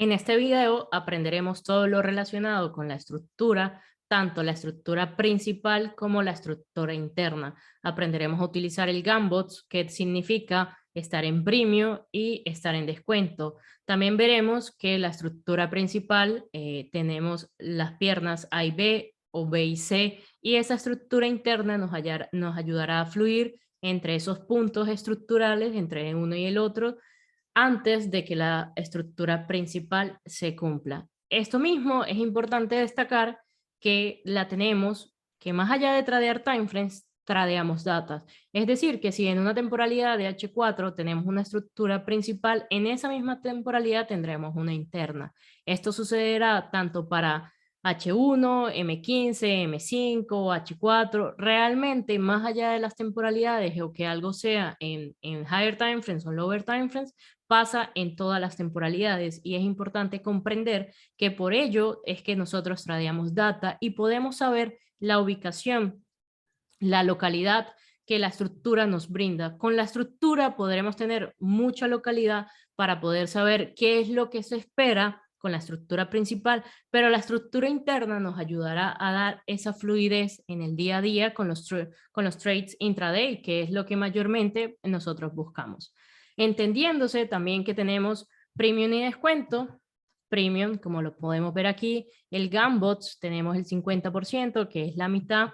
En este video aprenderemos todo lo relacionado con la estructura, tanto la estructura principal como la estructura interna. Aprenderemos a utilizar el Gambots, que significa estar en premio y estar en descuento. También veremos que la estructura principal tenemos las piernas A y B o B y C, y esa estructura interna nos ayudará a fluir entre esos puntos estructurales, entre uno y el otro, antes de que la estructura principal se cumpla. Esto mismo es importante destacar que la tenemos, que más allá de tradear timeframes, tradeamos datas. Es decir, que si en una temporalidad de H4 tenemos una estructura principal, en esa misma temporalidad tendremos una interna. Esto sucederá tanto para H1, M15, M5, H4, realmente más allá de las temporalidades o que algo sea en higher timeframes o lower timeframes, pasa en todas las temporalidades, y es importante comprender que por ello es que nosotros tradeamos data y podemos saber la ubicación, la localidad que la estructura nos brinda. Con la estructura podremos tener mucha localidad para poder saber qué es lo que se espera con la estructura principal, pero la estructura interna nos ayudará a dar esa fluidez en el día a día con los trades intraday, que es lo que mayormente nosotros buscamos. Entendiéndose también que tenemos premium y descuento. Premium, como lo podemos ver aquí, el Gambots tenemos el 50%, que es la mitad.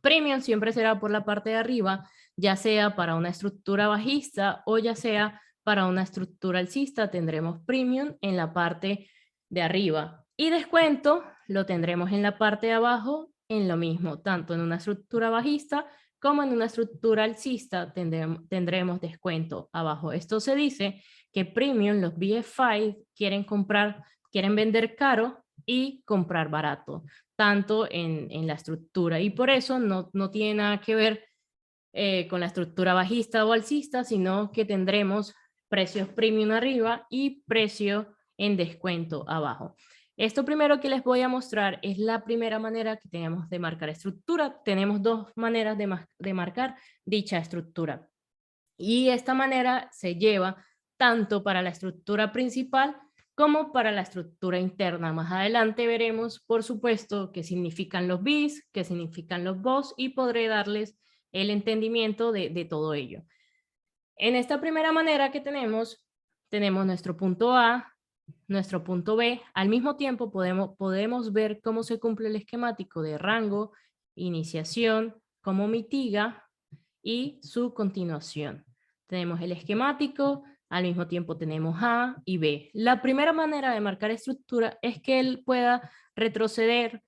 Premium siempre será por la parte de arriba, ya sea para una estructura bajista o ya sea para una estructura alcista, tendremos premium en la parte de arriba. Y descuento lo tendremos en la parte de abajo, en lo mismo, tanto en una estructura bajista como en una estructura alcista tendremos descuento abajo. Esto se dice que premium, los BF5 quieren vender caro y comprar barato, tanto en la estructura, y por eso no tiene nada que ver con la estructura bajista o alcista, sino que tendremos precios premium arriba y precio en descuento abajo. Esto primero que les voy a mostrar es la primera manera que tenemos de marcar estructura. Tenemos dos maneras de marcar dicha estructura, y esta manera se lleva tanto para la estructura principal como para la estructura interna. Más adelante veremos, por supuesto, qué significan los bis, qué significan los BOS, y podré darles el entendimiento de todo ello. En esta primera manera que tenemos nuestro punto A, nuestro punto B. Al mismo tiempo podemos ver cómo se cumple el esquemático de rango, iniciación, cómo mitiga y su continuación. Tenemos el esquemático, al mismo tiempo tenemos A y B. La primera manera de marcar estructura es que él pueda retroceder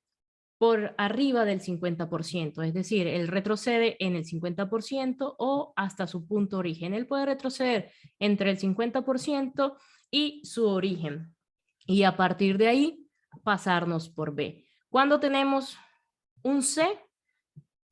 por arriba del 50%, es decir, él retrocede en el 50% o hasta su punto origen. Él puede retroceder entre el 50% y su origen, y a partir de ahí pasarnos por B. Cuando tenemos un C,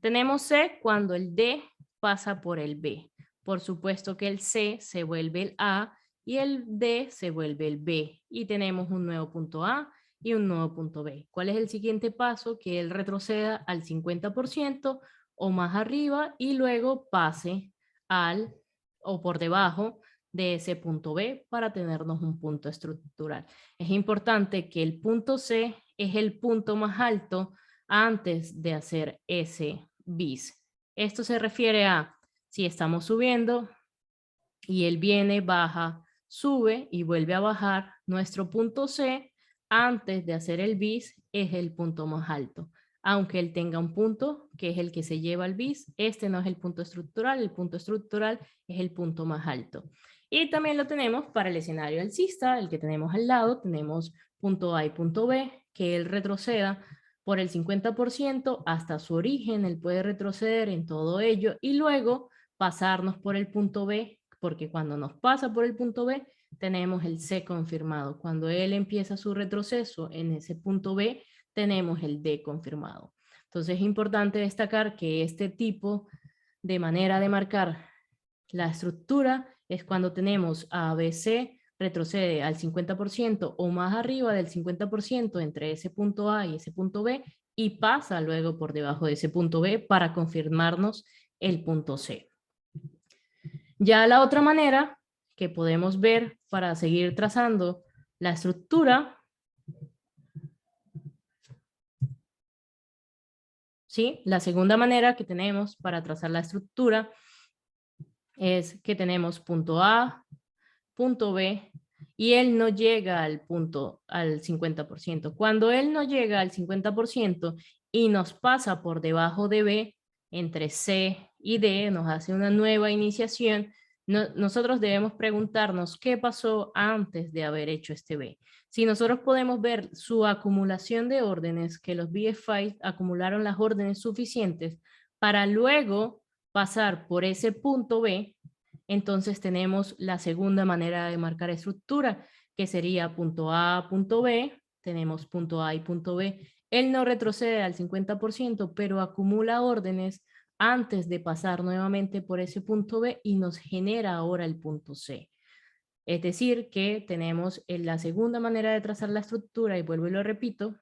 tenemos C cuando el D pasa por el B. Por supuesto que el C se vuelve el A y el D se vuelve el B, y tenemos un nuevo punto A y un nuevo punto B. ¿Cuál es el siguiente paso? Que él retroceda al 50% o más arriba y luego pase al o por debajo de ese punto B para tenernos un punto estructural. Es importante que el punto C es el punto más alto antes de hacer ese bis. Esto se refiere a si estamos subiendo y él viene, baja, sube y vuelve a bajar, nuestro punto C antes de hacer el bis es el punto más alto. Aunque él tenga un punto que es el que se lleva al bis, este no es el punto estructural, el punto estructural es el punto más alto. Y también lo tenemos para el escenario alcista, el que tenemos al lado, tenemos punto A y punto B, que él retroceda por el 50% hasta su origen, él puede retroceder en todo ello y luego pasarnos por el punto B, porque cuando nos pasa por el punto B, tenemos el C confirmado. Cuando él empieza su retroceso en ese punto B, tenemos el D confirmado. Entonces es importante destacar que este tipo de manera de marcar la estructura es cuando tenemos ABC retrocede al 50% o más arriba del 50% entre ese punto A y ese punto B, y pasa luego por debajo de ese punto B para confirmarnos el punto C. Ya la otra manera que podemos ver para seguir trazando la estructura, ¿sí? La segunda manera que tenemos para trazar la estructura es que tenemos punto A, punto B, y él no llega al 50%. Cuando él no llega al 50% y nos pasa por debajo de B, entre C y D, nos hace una nueva iniciación, nosotros debemos preguntarnos qué pasó antes de haber hecho este B. Si nosotros podemos ver su acumulación de órdenes, que los BFI acumularon las órdenes suficientes para luego pasar por ese punto B, entonces tenemos la segunda manera de marcar estructura, que sería punto A, punto B, tenemos punto A y punto B. Él no retrocede al 50%, pero acumula órdenes antes de pasar nuevamente por ese punto B y nos genera ahora el punto C. Es decir, que tenemos la segunda manera de trazar la estructura, y vuelvo y lo repito,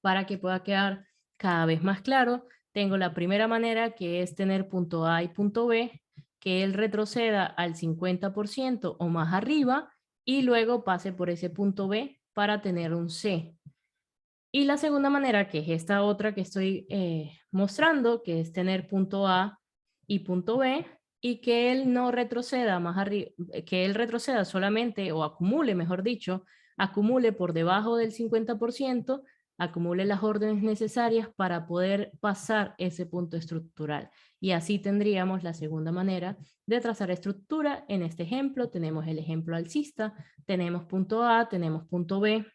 para que pueda quedar cada vez más claro. Tengo la primera manera, que es tener punto A y punto B, que él retroceda al 50% o más arriba y luego pase por ese punto B para tener un C. Y la segunda manera, que es esta otra que estoy mostrando, que es tener punto A y punto B, y que él no retroceda más arriba, que él retroceda solamente, o acumule, mejor dicho, acumule por debajo del 50%, acumule las órdenes necesarias para poder pasar ese punto estructural. Y así tendríamos la segunda manera de trazar estructura. En este ejemplo tenemos el ejemplo alcista, tenemos punto A, tenemos punto B.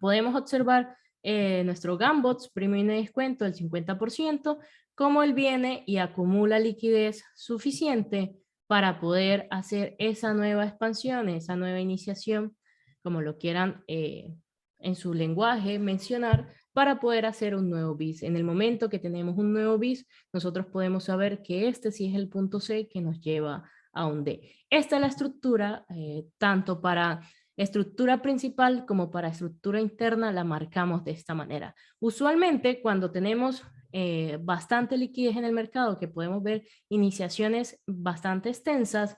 Podemos observar nuestro Gambots, premio y descuento del 50%, como él viene y acumula liquidez suficiente para poder hacer esa nueva expansión, esa nueva iniciación, como lo quieran en su lenguaje mencionar, para poder hacer un nuevo bis. En el momento que tenemos un nuevo bis, nosotros podemos saber que este sí es el punto C que nos lleva a un D. Esta es la estructura, tanto para estructura principal como para estructura interna la marcamos de esta manera. Usualmente cuando tenemos bastante liquidez en el mercado, que podemos ver iniciaciones bastante extensas,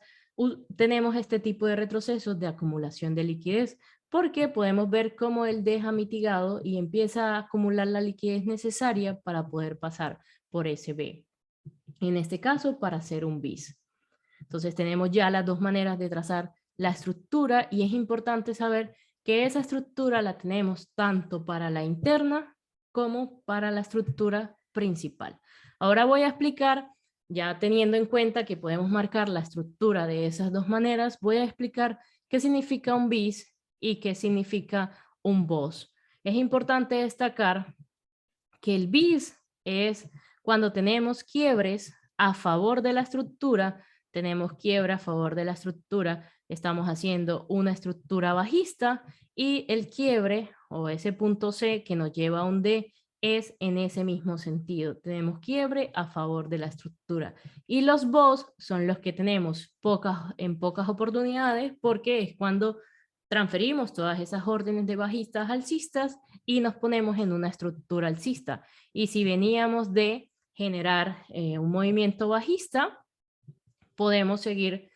tenemos este tipo de retrocesos de acumulación de liquidez, porque podemos ver cómo él deja mitigado y empieza a acumular la liquidez necesaria para poder pasar por ese B. En este caso, para hacer un bis. Entonces tenemos ya las dos maneras de trazar la estructura, y es importante saber que esa estructura la tenemos tanto para la interna como para la estructura principal. Ahora voy a explicar, ya teniendo en cuenta que podemos marcar la estructura de esas dos maneras, voy a explicar qué significa un bis y qué significa un BOS. Es importante destacar que el bis es cuando tenemos quiebres a favor de la estructura, tenemos quiebra a favor de la estructura, estamos haciendo una estructura bajista, y el quiebre o ese punto C que nos lleva a un D es en ese mismo sentido. Tenemos quiebre a favor de la estructura. Y los BOS son los que tenemos en pocas oportunidades, porque es cuando transferimos todas esas órdenes de bajistas a alcistas y nos ponemos en una estructura alcista. Y si veníamos de generar un movimiento bajista, podemos seguir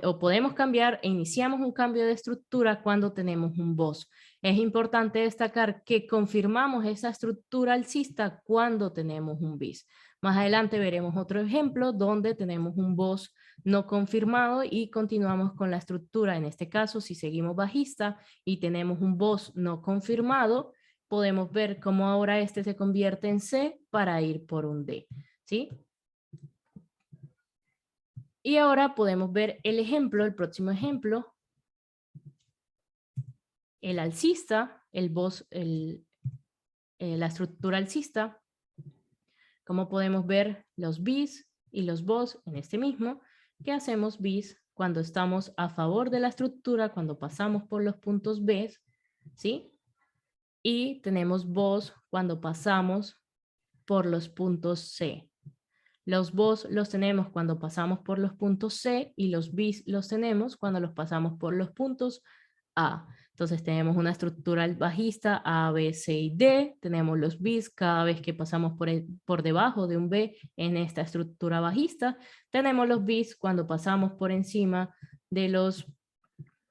o podemos cambiar e iniciamos un cambio de estructura cuando tenemos un BOS. Es importante destacar que confirmamos esa estructura alcista cuando tenemos un BIS. Más adelante veremos otro ejemplo donde tenemos un BOS no confirmado y continuamos con la estructura. En este caso, si seguimos bajista y tenemos un BOS no confirmado, podemos ver cómo ahora este se convierte en C para ir por un D. ¿Sí? Y ahora podemos ver el ejemplo, el próximo ejemplo. El alcista, el BOS, la estructura alcista. Como podemos ver los bis y los BOS en este mismo, que hacemos bis cuando estamos a favor de la estructura, cuando pasamos por los puntos B, ¿sí? Y tenemos BOS cuando pasamos por los puntos C. Los BOS los tenemos cuando pasamos por los puntos C, y los bis los tenemos cuando los pasamos por los puntos A. Entonces tenemos una estructura bajista A, B, C y D. Tenemos los bis cada vez que pasamos por debajo de un B en esta estructura bajista. Tenemos los bis cuando pasamos por encima de los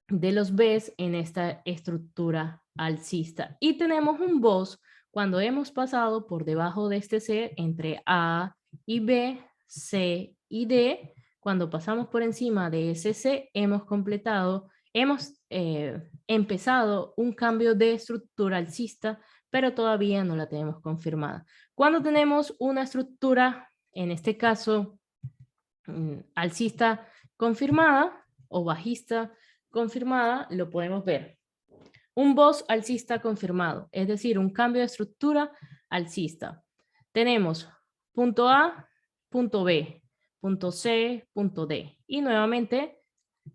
de los Bs en esta estructura alcista. Y tenemos un Bos cuando hemos pasado por debajo de este C entre A y B, C y D. Cuando pasamos por encima de ese C, hemos empezado un cambio de estructura alcista, pero todavía no la tenemos confirmada. Cuando tenemos una estructura, en este caso, alcista confirmada o bajista confirmada, lo podemos ver. Un Bos alcista confirmado, es decir, un cambio de estructura alcista. Tenemos punto A, punto B, punto C, punto D. Y nuevamente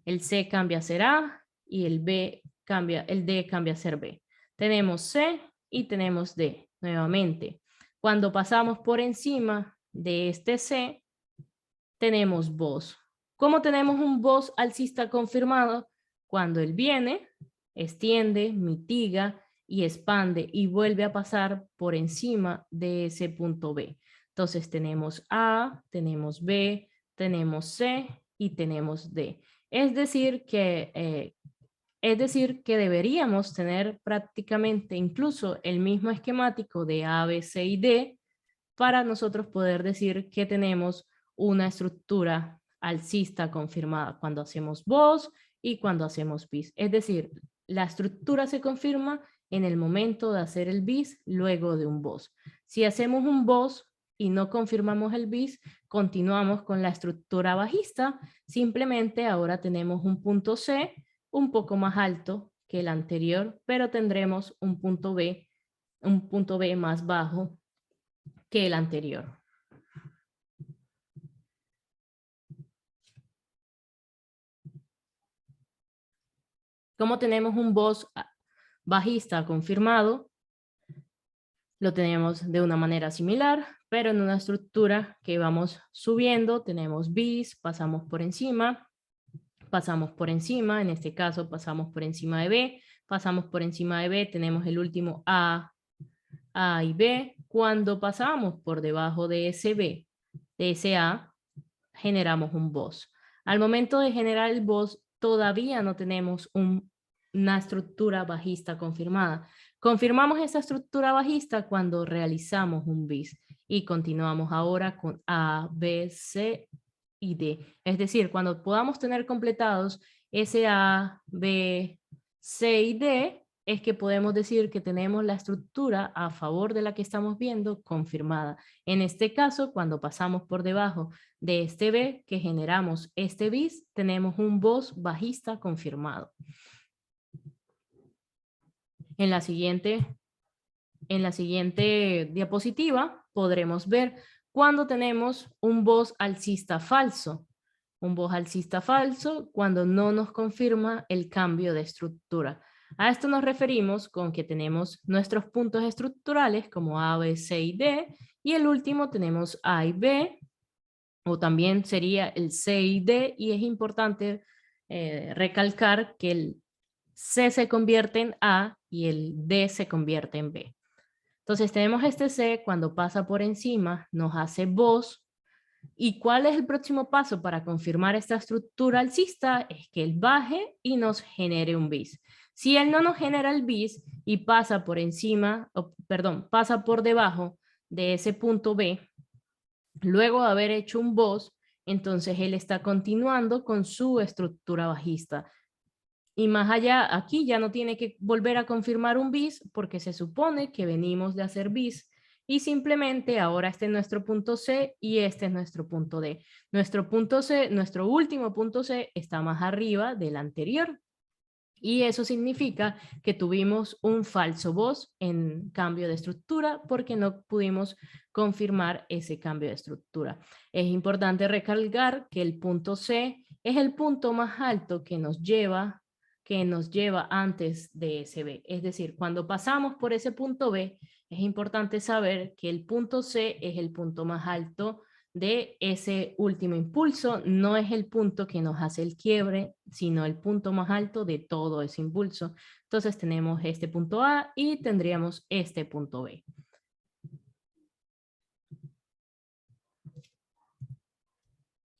el C cambia a ser A y el D cambia a ser B. Tenemos C y tenemos D. Nuevamente, cuando pasamos por encima de este C, tenemos Bos. ¿Cómo tenemos un Bos alcista confirmado? Cuando él viene, extiende, mitiga y expande y vuelve a pasar por encima de ese punto B. Entonces tenemos A, tenemos B, tenemos C y tenemos D. Es decir que deberíamos tener prácticamente incluso el mismo esquemático de A, B, C y D para nosotros poder decir que tenemos una estructura alcista confirmada cuando hacemos Bos y cuando hacemos bis. Es decir, la estructura se confirma en el momento de hacer el bis luego de un Bos. Si hacemos un Bos y no confirmamos el bis, continuamos con la estructura bajista, simplemente ahora tenemos un punto C un poco más alto que el anterior, pero tendremos un punto B más bajo que el anterior. Como tenemos un Bos bajista confirmado, lo tenemos de una manera similar, pero en una estructura que vamos subiendo, tenemos bis, pasamos por encima, en este caso pasamos por encima de B, pasamos por encima de B, tenemos el último A y B. Cuando pasamos por debajo de ese B, de ese A, generamos un Bos. Al momento de generar el Bos, todavía no tenemos una estructura bajista confirmada. Confirmamos esa estructura bajista cuando realizamos un bis y continuamos ahora con A, B, C y D. Es decir, cuando podamos tener completados ese A, B, C y D, es que podemos decir que tenemos la estructura a favor de la que estamos viendo confirmada. En este caso, cuando pasamos por debajo de este B, que generamos este bis, tenemos un Bos bajista confirmado. En la siguiente diapositiva podremos ver cuando tenemos un Bos alcista falso. Un Bos alcista falso cuando no nos confirma el cambio de estructura. A esto nos referimos con que tenemos nuestros puntos estructurales como A, B, C y D, y el último tenemos A y B, o también sería el C y D, y es importante recalcar que el C se convierte en A y el D se convierte en B. Entonces tenemos este C, cuando pasa por encima nos hace Bos. ¿Y cuál es el próximo paso para confirmar esta estructura alcista? Es que él baje y nos genere un bis. Si él no nos genera el bis y pasa por encima, pasa por debajo de ese punto B, luego de haber hecho un Bos, entonces él está continuando con su estructura bajista. Y más allá, aquí ya no tiene que volver a confirmar un bis porque se supone que venimos de hacer bis y simplemente ahora este es nuestro punto C y este es nuestro punto D. Nuestro punto C, nuestro último punto C está más arriba del anterior. Y eso significa que tuvimos un falso Bos en cambio de estructura porque no pudimos confirmar ese cambio de estructura. Es importante recalcar que el punto C es el punto más alto que nos lleva antes de ese B. Es decir, cuando pasamos por ese punto B, es importante saber que el punto C es el punto más alto de ese último impulso, no es el punto que nos hace el quiebre, sino el punto más alto de todo ese impulso. Entonces tenemos este punto A y tendríamos este punto B.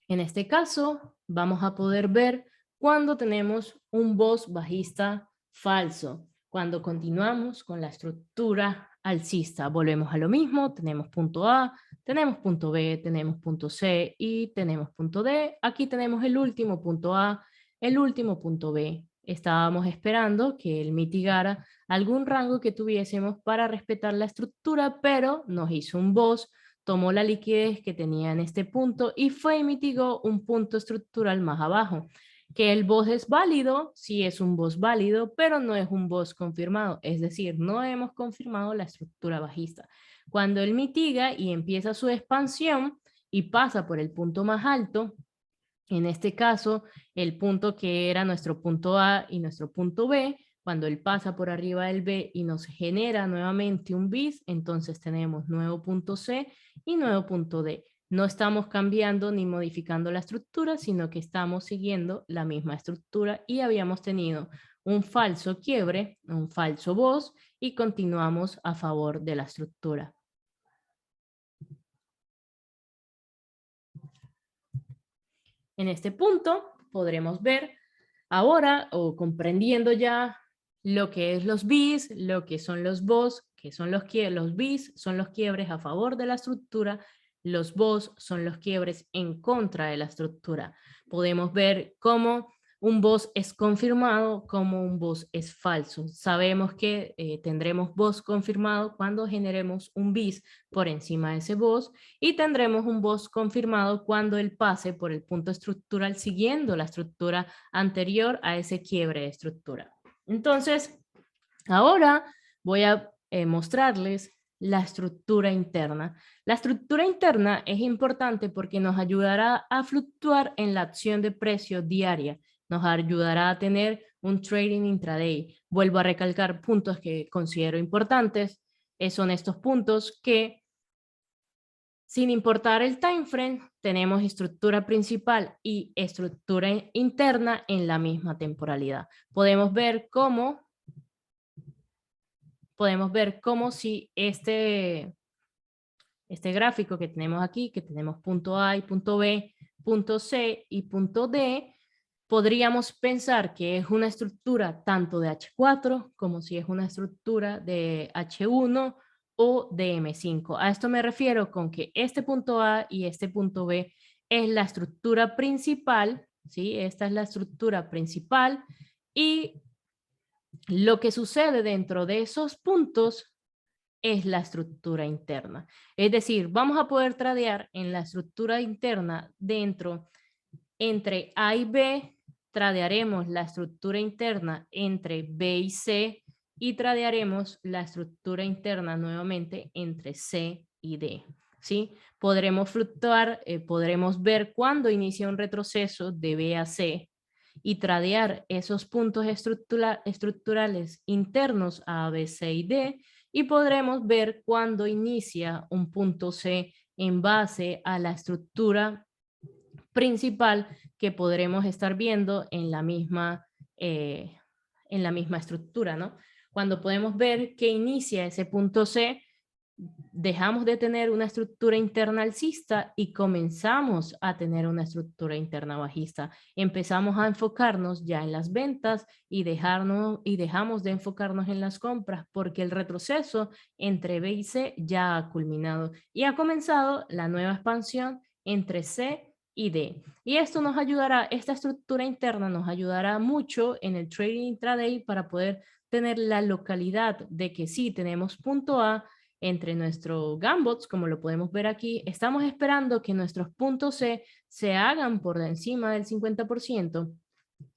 En este caso, vamos a poder ver cuando tenemos un BOS bajista falso. Cuando continuamos con la estructura alcista, volvemos a lo mismo, tenemos punto A, tenemos punto B, tenemos punto C y tenemos punto D. Aquí tenemos el último punto A, el último punto B. Estábamos esperando que él mitigara algún rango que tuviésemos para respetar la estructura, pero nos hizo un BOS, tomó la liquidez que tenía en este punto y fue y mitigó un punto estructural más abajo. Que el BOS es válido, sí es un BOS válido, pero no es un BOS confirmado, es decir, no hemos confirmado la estructura bajista. Cuando él mitiga y empieza su expansión y pasa por el punto más alto, en este caso, el punto que era nuestro punto A y nuestro punto B, cuando él pasa por arriba del B y nos genera nuevamente un bis, entonces tenemos nuevo punto C y nuevo punto D. No estamos cambiando ni modificando la estructura, sino que estamos siguiendo la misma estructura y habíamos tenido un falso quiebre, un falso BOS y continuamos a favor de la estructura. En este punto podremos ver ahora, o comprendiendo ya lo que es los bis, lo que son los BOS, que son los bis son los quiebres a favor de la estructura, los BOS son los quiebres en contra de la estructura. Podemos ver cómo un BOS es confirmado, como un BOS es falso. Sabemos que tendremos BOS confirmado cuando generemos un bis por encima de ese BOS y tendremos un BOS confirmado cuando él pase por el punto estructural siguiendo la estructura anterior a ese quiebre de estructura. Entonces, ahora voy a mostrarles la estructura interna. La estructura interna es importante porque nos ayudará a fluctuar en la acción de precio diaria, nos ayudará a tener un trading intraday. Vuelvo a recalcar puntos que considero importantes, son estos puntos que, sin importar el time frame, tenemos estructura principal y estructura interna en la misma temporalidad. Podemos ver cómo si este gráfico que tenemos aquí, que tenemos punto A y punto B, punto C y punto D, podríamos pensar que es una estructura tanto de H4 como si es una estructura de H1 o de M5. A esto me refiero con que este punto A y este punto B es la estructura principal, ¿sí? Esta es la estructura principal y lo que sucede dentro de esos puntos es la estructura interna. Es decir, vamos a poder tradear en la estructura interna entre A y B, tradearemos la estructura interna entre B y C y tradearemos la estructura interna nuevamente entre C y D. ¿Sí? Podremos fluctuar, podremos ver cuándo inicia un retroceso de B a C y tradear esos puntos estructurales internos a B, C y D y podremos ver cuándo inicia un punto C en base a la estructura principal que podremos estar viendo en la misma estructura, ¿no? Cuando podemos ver que inicia ese punto C, dejamos de tener una estructura interna alcista y comenzamos a tener una estructura interna bajista. Empezamos a enfocarnos ya en las ventas y dejamos de enfocarnos en las compras porque el retroceso entre B y C ya ha culminado y ha comenzado la nueva expansión entre C y D. Y esto nos ayudará, esta estructura interna nos ayudará mucho en el trading intraday para poder tener la localidad de que sí tenemos punto A entre nuestros gambots, como lo podemos ver aquí. Estamos esperando que nuestros puntos C se hagan por encima del 50%.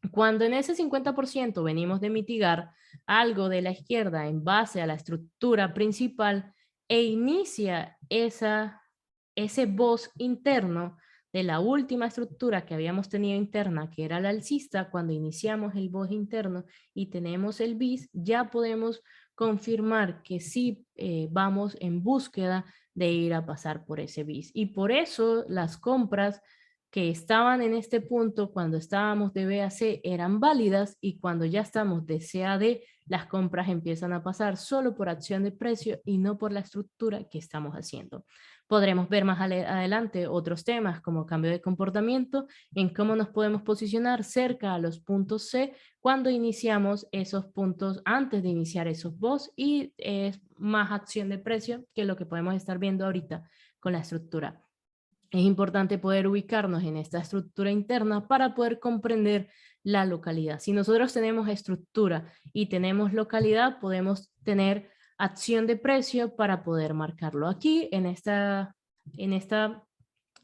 Cuando en ese 50% venimos de mitigar algo de la izquierda en base a la estructura principal e inicia ese BOS interno de la última estructura que habíamos tenido interna, que era la alcista, cuando iniciamos el BOS interno y tenemos el BIS, ya podemos confirmar que sí vamos en búsqueda de ir a pasar por ese BIS. Y por eso las compras que estaban en este punto cuando estábamos de B a C eran válidas y cuando ya estamos de C a D, las compras empiezan a pasar solo por acción de precio y no por la estructura que estamos haciendo. Podremos ver más adelante otros temas como cambio de comportamiento, en cómo nos podemos posicionar cerca a los puntos C cuando iniciamos esos puntos antes de iniciar esos BOS, y es más acción de precio que lo que podemos estar viendo ahorita con la estructura. Es importante poder ubicarnos en esta estructura interna para poder comprender la localidad. Si nosotros tenemos estructura y tenemos localidad, podemos tener acción de precio para poder marcarlo. Aquí en esta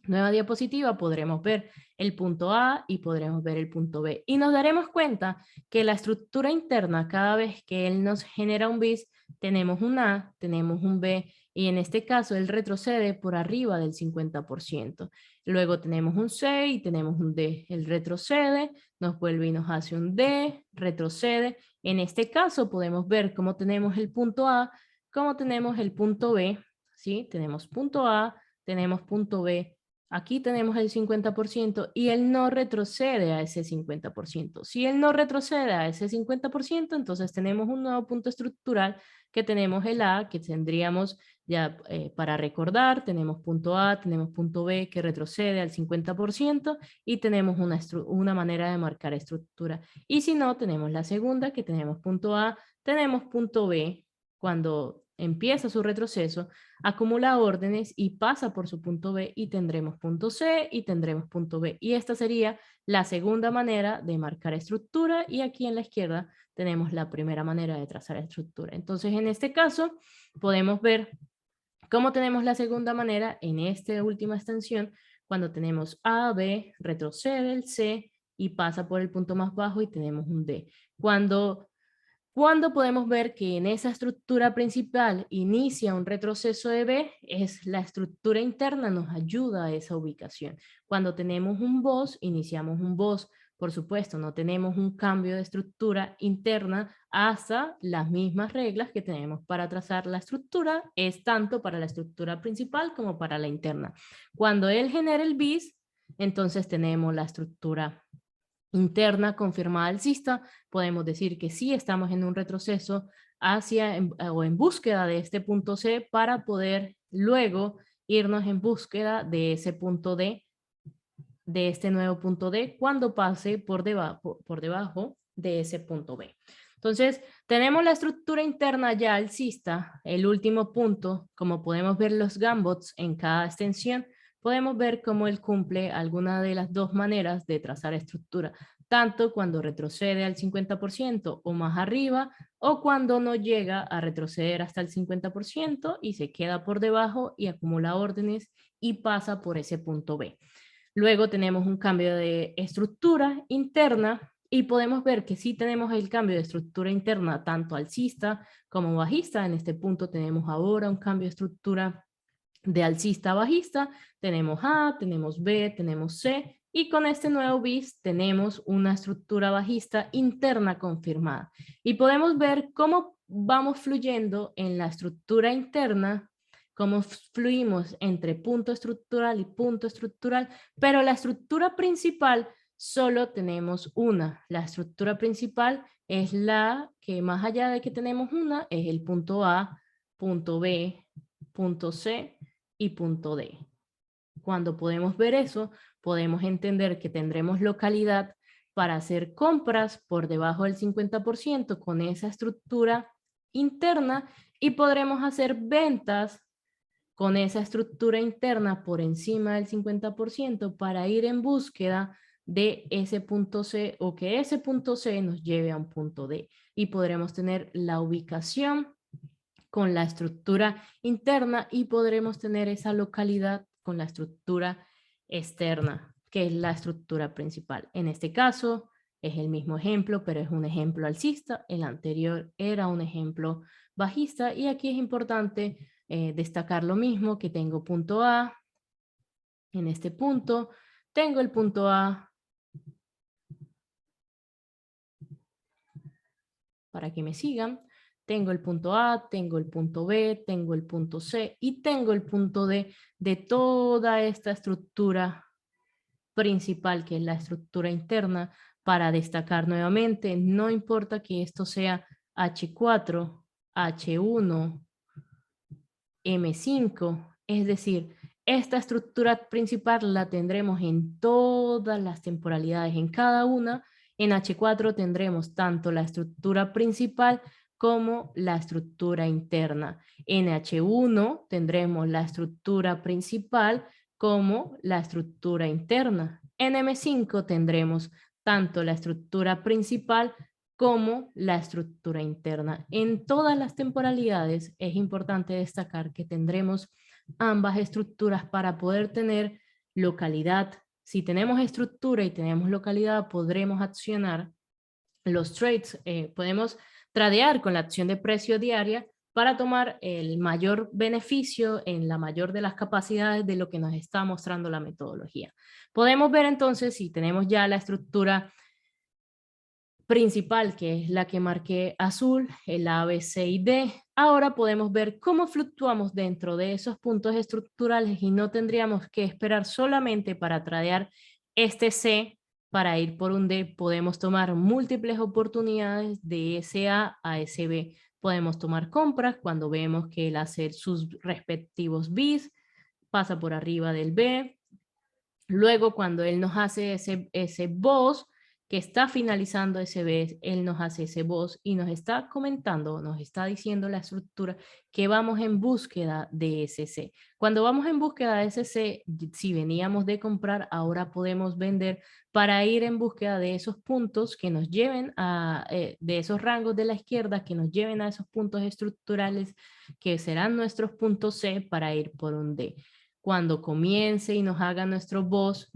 nueva diapositiva podremos ver el punto A y podremos ver el punto B. Y nos daremos cuenta que la estructura interna, cada vez que él nos genera un bis, tenemos un A, tenemos un B, y en este caso él retrocede por arriba del 50%. Luego tenemos un C y tenemos un D. Él retrocede, nos vuelve y nos hace un D, retrocede. En este caso podemos ver cómo tenemos el punto A, cómo tenemos el punto B, ¿sí? Tenemos punto A, tenemos punto B. Aquí tenemos el 50% y él no retrocede a ese 50%. Si él no retrocede a ese 50%, entonces tenemos un nuevo punto estructural que tenemos el A, que tendríamos ya para recordar, tenemos punto A, tenemos punto B que retrocede al 50% y tenemos una manera de marcar estructura. Y si no, tenemos la segunda, que tenemos punto A, tenemos punto B, cuando empieza su retroceso, acumula órdenes y pasa por su punto B y tendremos punto C y tendremos punto B. Y esta sería la segunda manera de marcar estructura, y aquí en la izquierda tenemos la primera manera de trazar estructura. Entonces, en este caso, podemos ver cómo tenemos la segunda manera en esta última extensión, cuando tenemos A, B, retrocede el C y pasa por el punto más bajo y tenemos un D. Cuando podemos ver que en esa estructura principal inicia un retroceso de B, es la estructura interna nos ayuda a esa ubicación. Cuando tenemos un BOS, iniciamos un BOS. Por supuesto, no tenemos un cambio de estructura interna hasta las mismas reglas que tenemos para trazar la estructura, es tanto para la estructura principal como para la interna. Cuando él genera el BIS, entonces tenemos la estructura interna confirmada alcista, podemos decir que sí estamos en un retroceso hacia o en búsqueda de este punto C para poder luego irnos en búsqueda de ese punto D, de este nuevo punto D, cuando pase por debajo de ese punto B. Entonces, tenemos la estructura interna ya alcista, el último punto, como podemos ver los gambots en cada extensión, podemos ver cómo él cumple alguna de las dos maneras de trazar estructura, tanto cuando retrocede al 50% o más arriba, o cuando no llega a retroceder hasta el 50% y se queda por debajo y acumula órdenes y pasa por ese punto B. Luego tenemos un cambio de estructura interna y podemos ver que sí tenemos el cambio de estructura interna tanto alcista como bajista. En este punto tenemos ahora un cambio de estructura de alcista a bajista. Tenemos A, tenemos B, tenemos C, y con este nuevo BIS tenemos una estructura bajista interna confirmada. Y podemos ver cómo vamos fluyendo en la estructura interna, cómo fluimos entre punto estructural y punto estructural, pero la estructura principal solo tenemos una. La estructura principal es la que, más allá de que tenemos una, es el punto A, punto B, punto C y punto D. Cuando podemos ver eso, podemos entender que tendremos localidad para hacer compras por debajo del 50% con esa estructura interna, y podremos hacer ventas con esa estructura interna por encima del 50% para ir en búsqueda de ese punto C, o que ese punto C nos lleve a un punto D, y podremos tener la ubicación con la estructura interna y podremos tener esa localidad con la estructura externa, que es la estructura principal. En este caso es el mismo ejemplo, pero es un ejemplo alcista. El anterior era un ejemplo bajista, y aquí es importante destacar lo mismo, que tengo punto A, en este punto tengo el punto A, para que me sigan, tengo el punto A, tengo el punto B, tengo el punto C y tengo el punto D de toda esta estructura principal, que es la estructura interna. Para destacar nuevamente, no importa que esto sea H4, H1, M5, Es decir, esta estructura principal la tendremos en todas las temporalidades, en cada una. En H4 tendremos tanto la estructura principal como la estructura interna. En H1 tendremos la estructura principal como la estructura interna. En M5 tendremos tanto la estructura principal como la estructura interna. En todas las temporalidades es importante destacar que tendremos ambas estructuras para poder tener localidad. Si tenemos estructura y tenemos localidad, podremos accionar los trades, podemos tradear con la acción de precio diaria para tomar el mayor beneficio en la mayor de las capacidades de lo que nos está mostrando la metodología. Podemos ver entonces si tenemos ya la estructura principal, que es la que marqué azul, el A, B, C y D. Ahora podemos ver cómo fluctuamos dentro de esos puntos estructurales y no tendríamos que esperar solamente para tradear este C para ir por un D. Podemos tomar múltiples oportunidades de ese A a ese B. Podemos tomar compras cuando vemos que el hacer sus respectivos Bs pasa por arriba del B. Luego cuando él nos hace ese boss, que está finalizando ese B, él nos hace ese boss y nos está comentando, nos está diciendo la estructura que vamos en búsqueda de ese C. Cuando vamos en búsqueda de ese C, si veníamos de comprar, ahora podemos vender para ir en búsqueda de esos puntos que nos lleven a, de esos rangos de la izquierda, que nos lleven a esos puntos estructurales que serán nuestros puntos C para ir por un D. Cuando comience y nos haga nuestro boss,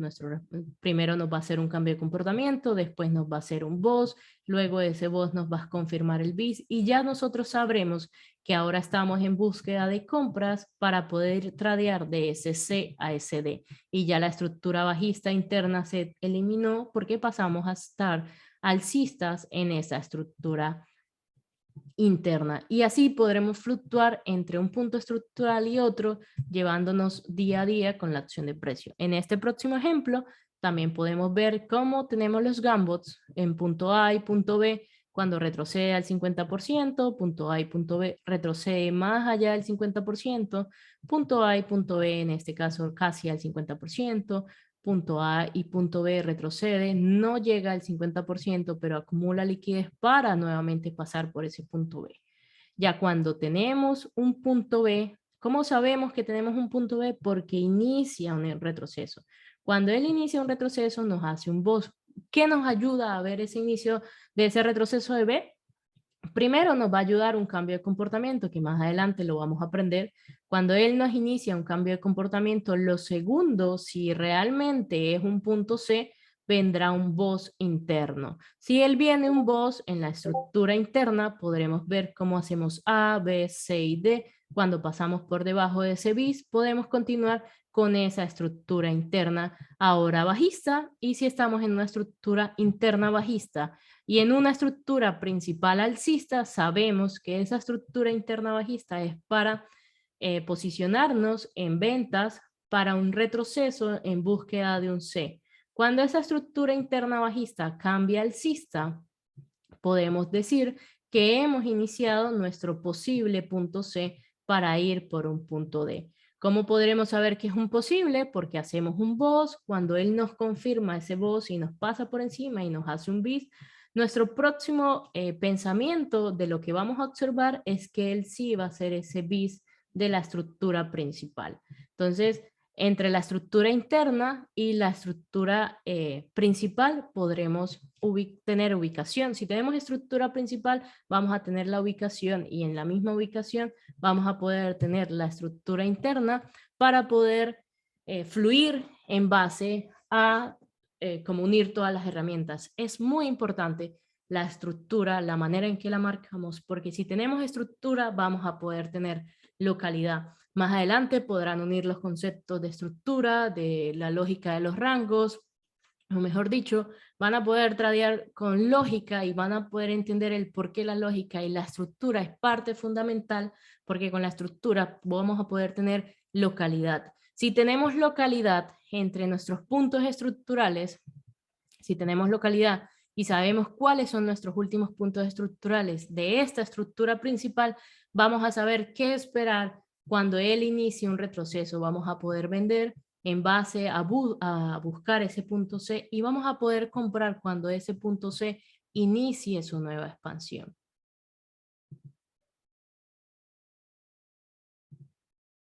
primero nos va a hacer un cambio de comportamiento, después nos va a hacer un boss, luego de ese boss nos va a confirmar el bis y ya nosotros sabremos que ahora estamos en búsqueda de compras para poder tradear de ese C a ese D. Y ya la estructura bajista interna se eliminó porque pasamos a estar alcistas en esa estructura interna y así podremos fluctuar entre un punto estructural y otro llevándonos día a día con la acción de precio. En este próximo ejemplo también podemos ver cómo tenemos los gambots en punto A y punto B cuando retrocede al 50%, punto A y punto B retrocede más allá del 50%, punto A y punto B en este caso casi al 50%, punto A y punto B retrocede, no llega al 50%, pero acumula liquidez para nuevamente pasar por ese punto B. Ya cuando tenemos un punto B, ¿cómo sabemos que tenemos un punto B? Porque inicia un retroceso. Cuando él inicia un retroceso, nos hace un boss. ¿Qué nos ayuda a ver ese inicio de ese retroceso de B? Primero nos va a ayudar un cambio de comportamiento, que más adelante lo vamos a aprender. Cuando él nos inicia un cambio de comportamiento, lo segundo, si realmente es un punto C, vendrá un boss interno. Si él viene un boss en la estructura interna, podremos ver cómo hacemos A, B, C y D. Cuando pasamos por debajo de ese bis, podemos continuar con esa estructura interna ahora bajista. Y si estamos en una estructura interna bajista, y en una estructura principal alcista, sabemos que esa estructura interna bajista es para posicionarnos en ventas para un retroceso en búsqueda de un C. Cuando esa estructura interna bajista cambia alcista, podemos decir que hemos iniciado nuestro posible punto C para ir por un punto D. ¿Cómo podremos saber que es un posible? Porque hacemos un boss, cuando él nos confirma ese boss y nos pasa por encima y nos hace un bis, nuestro próximo pensamiento de lo que vamos a observar es que él sí va a ser ese bis de la estructura principal. Entonces, entre la estructura interna y la estructura principal podremos tener ubicación. Si tenemos estructura principal, vamos a tener la ubicación y en la misma ubicación vamos a poder tener la estructura interna para poder fluir en base a como unir todas las herramientas. Es muy importante la estructura, la manera en que la marcamos, porque si tenemos estructura vamos a poder tener localidad. Más adelante podrán unir los conceptos de estructura, de la lógica de los rangos, o mejor dicho, van a poder tradear con lógica y van a poder entender el por qué la lógica y la estructura es parte fundamental, porque con la estructura vamos a poder tener localidad. Si tenemos localidad entre nuestros puntos estructurales, si tenemos localidad y sabemos cuáles son nuestros últimos puntos estructurales de esta estructura principal, vamos a saber qué esperar Cuando él inicie un retroceso, vamos a poder vender en base a buscar ese punto C y vamos a poder comprar cuando ese punto C inicie su nueva expansión.